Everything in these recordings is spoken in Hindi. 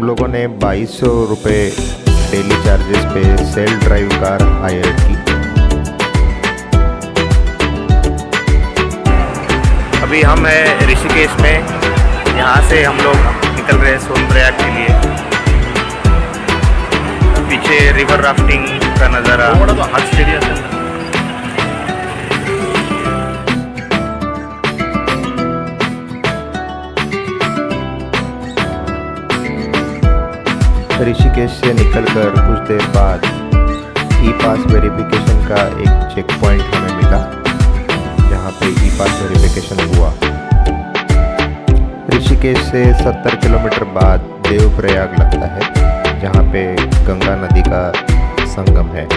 लोगों ने 2200 रुपये डेली चार्जेस पे सेल्फ ड्राइव कार हायर की। अभी हम हैं ऋषिकेश में। यहाँ से हम लोग निकल रहे हैं सोनप्रयाग के लिए। पीछे रिवर राफ्टिंग का नज़ारा हर्ष एरिया से। ऋषिकेश से निकलकर कुछ देर बाद ई पास वेरिफिकेशन का एक चेक पॉइंट हमें मिला, जहाँ पे ई पास वेरिफिकेशन हुआ। ऋषिकेश से 70 किलोमीटर बाद देवप्रयाग लगता है, जहाँ पे गंगा नदी का संगम है।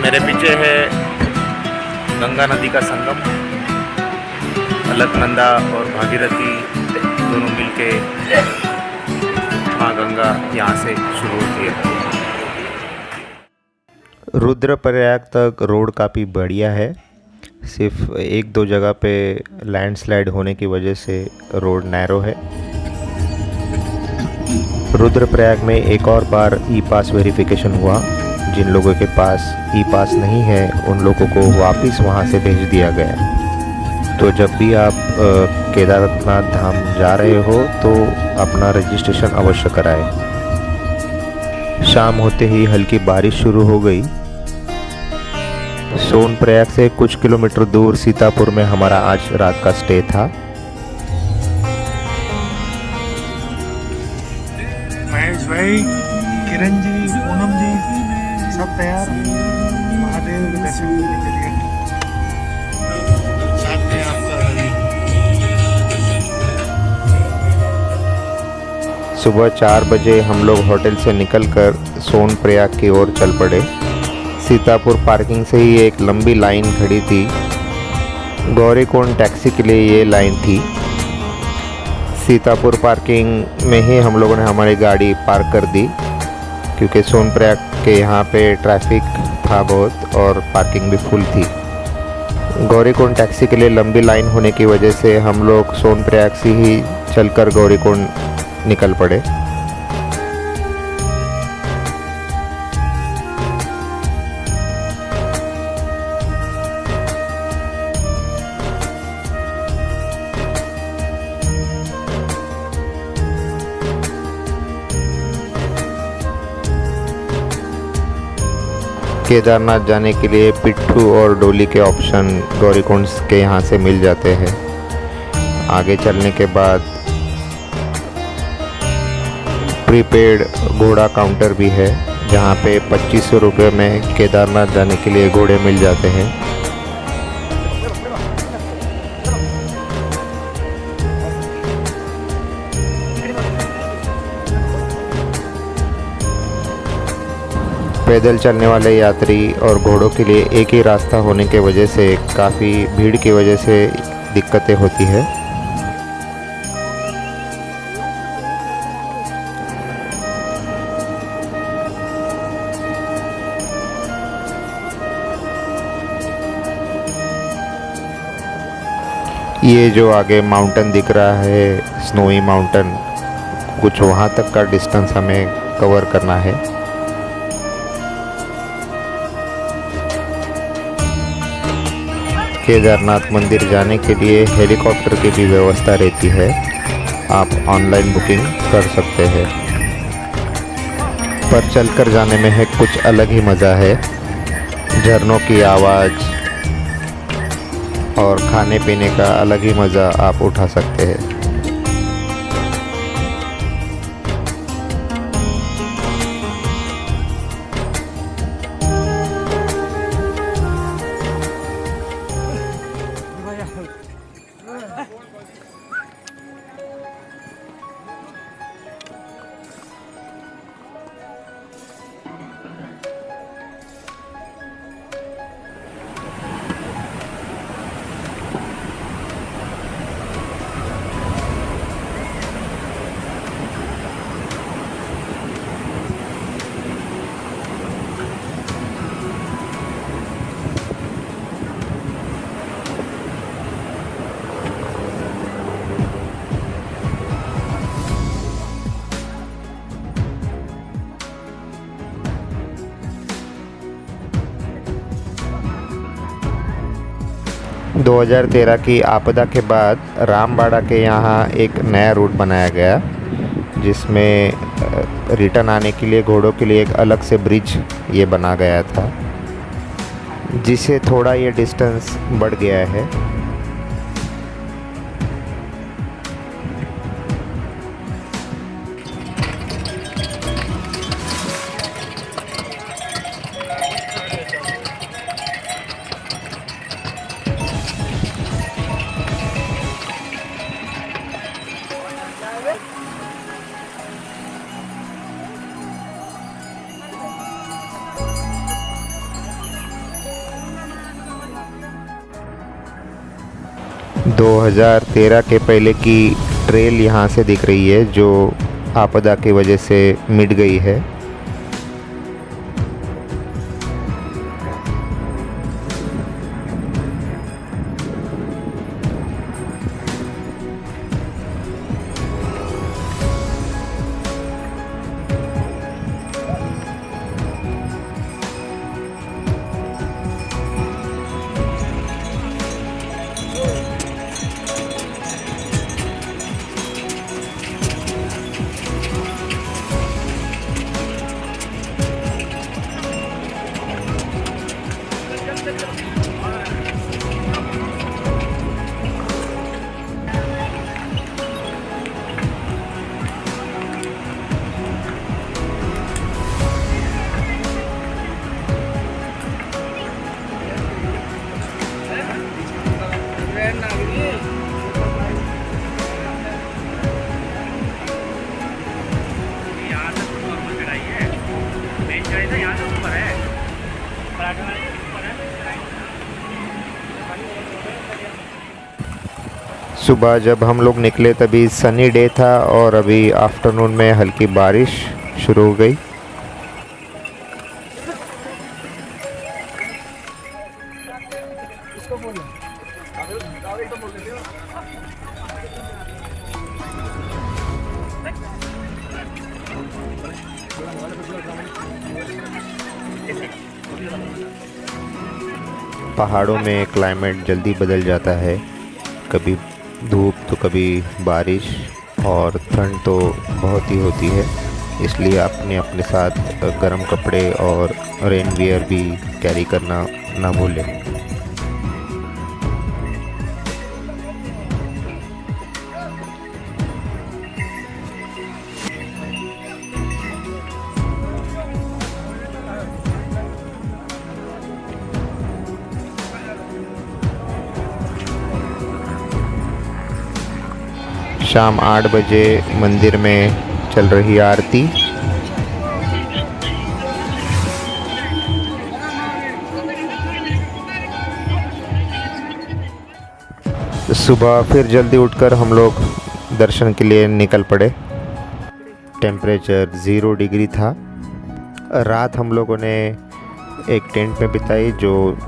मेरे पीछे है गंगा नदी का संगम। अलकनंदा और भागीरथी दोनों मिलके माँ गंगा यहाँ से शुरू होती है। रुद्रप्रयाग तक रोड काफ़ी बढ़िया है। सिर्फ एक दो जगह पे लैंडस्लाइड होने की वजह से रोड नैरो है। रुद्रप्रयाग में एक और बार ई पास वेरिफिकेशन हुआ। जिन लोगों के पास ई पास नहीं है उन लोगों को वापस वहां से भेज दिया गया। तो जब भी आप केदारनाथ धाम जा रहे हो तो अपना रजिस्ट्रेशन अवश्य कराएं। शाम होते ही हल्की बारिश शुरू हो गई। सोनप्रयाग से कुछ किलोमीटर दूर सीतापुर में हमारा आज रात का स्टे था। महेश भाई, किरण जी, पूनम जी सब तैयार महादेव के दर्शन करने के लिए। साथ में आपका सुबह 4 बजे हम लोग होटल से निकलकर सोनप्रयाग की ओर चल पड़े। सीतापुर पार्किंग से ही एक लंबी लाइन खड़ी थी। गौरीकुंड टैक्सी के लिए ये लाइन थी। सीतापुर पार्किंग में ही हम लोगों ने हमारी गाड़ी पार्क कर दी, क्योंकि सोनप्रयाग के यहाँ पे ट्रैफिक था बहुत और पार्किंग भी फुल थी। गौरीकुंड टैक्सी के लिए लंबी लाइन होने की वजह से हम लोग सोनप्रयाग से ही चलकर गौरीकुंड निकल पड़े। केदारनाथ जाने के लिए पिट्ठू और डोली के ऑप्शन गौरीकुंड के यहाँ से मिल जाते हैं। आगे चलने के बाद प्रीपेड घोड़ा काउंटर भी है, जहाँ पे 2500 रुपये में केदारनाथ जाने के लिए घोड़े मिल जाते हैं। पैदल चलने वाले यात्री और घोड़ों के लिए एक ही रास्ता होने के वजह से काफ़ी भीड़ की वजह से दिक्कतें होती है। ये जो आगे माउंटेन दिख रहा है, स्नोई माउंटेन, कुछ वहाँ तक का डिस्टेंस हमें कवर करना है। केदारनाथ मंदिर जाने के लिए हेलीकॉप्टर की भी व्यवस्था रहती है। आप ऑनलाइन बुकिंग कर सकते हैं। पर चलकर जाने में है कुछ अलग ही मज़ा है। झरनों की आवाज़ और खाने पीने का अलग ही मज़ा आप उठा सकते हैं। 2013 की आपदा के बाद रामबाड़ा के यहाँ एक नया रूट बनाया गया, जिसमें रिटर्न आने के लिए घोड़ों के लिए एक अलग से ब्रिज ये बना गया था, जिससे थोड़ा ये डिस्टेंस बढ़ गया है। दो 2013 के पहले की ट्रेल यहाँ से दिख रही है, जो आपदा की वजह से मिट गई है। सुबह जब हम लोग निकले तभी सनी डे था और अभी आफ्टरनून में हल्की बारिश शुरू हो गई। पहाड़ों में क्लाइमेट जल्दी बदल जाता है, कभी धूप तो कभी बारिश, और ठंड तो बहुत ही होती है, इसलिए अपने अपने साथ गर्म कपड़े और रेन वियर भी कैरी करना ना भूलें। शाम 8 बजे मंदिर में चल रही आरती। सुबह फिर जल्दी उठकर हम लोग दर्शन के लिए निकल पड़े। टेम्परेचर 0 डिग्री था। रात हम लोगों ने एक टेंट में बिताई,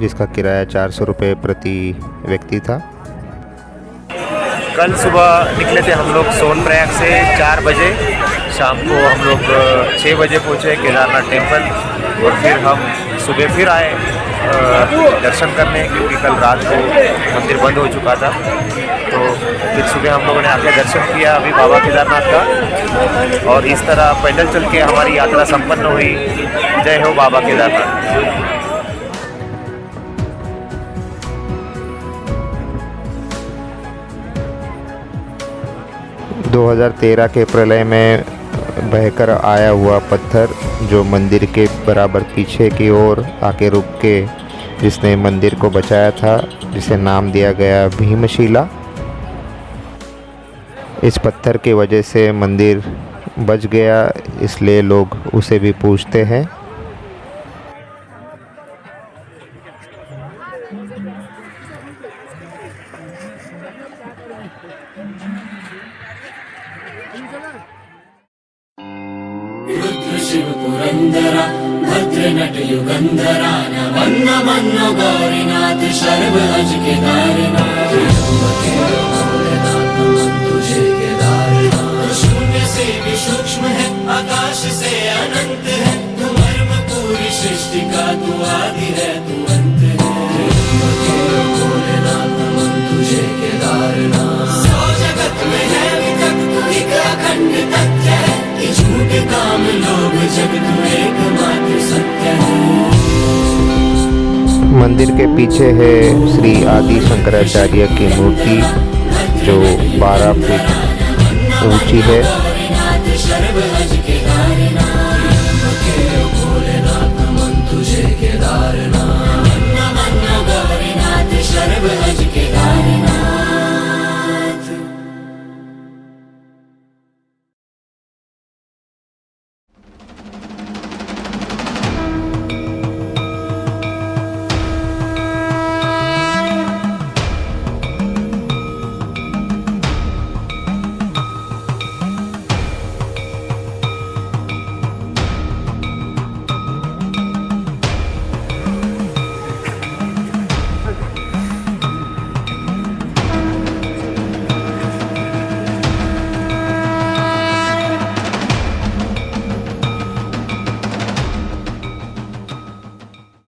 जिसका किराया 400 रुपये प्रति व्यक्ति था। कल सुबह निकले थे हम लोग सोनप्रयाग से 4 बजे। शाम को हम लोग 6 बजे पहुँचे केदारनाथ टेम्पल, और फिर हम सुबह फिर आए दर्शन करने, क्योंकि कल रात को मंदिर बंद हो चुका था। तो फिर सुबह हम लोगों ने आके दर्शन किया अभी बाबा केदारनाथ का, और इस तरह पैदल चल के हमारी यात्रा संपन्न हुई। जय हो बाबा केदारनाथ। 2013 के प्रलय में बहकर आया हुआ पत्थर, जो मंदिर के बराबर पीछे की ओर आके रुक के जिसने मंदिर को बचाया था, जिसे नाम दिया गया भीमशिला। इस पत्थर की वजह से मंदिर बच गया, इसलिए लोग उसे भी पूजते हैं। रुद्र शिव पुरंदरा भद्र नट युगंधरा नमन्न मन्नो गौरीनाथ शर्व अज केदारनाथ तुझे केदारनाथ। शून्य से भी सूक्ष्म है, आकाश से अनंत है, तू मर्म पूरी सृष्टि का, तू आदि है, तू अंत है। भोलेनाथ नमन तुझे केदारनाथ। सौ जगत में है विकट तू एक अखंड तथ्य है कि झूठ काम लोभ जग तू एकमात्र सत्य है। मंदिर के पीछे है श्री आदि शंकराचार्य की मूर्ति जो 12 फीट ऊंची है।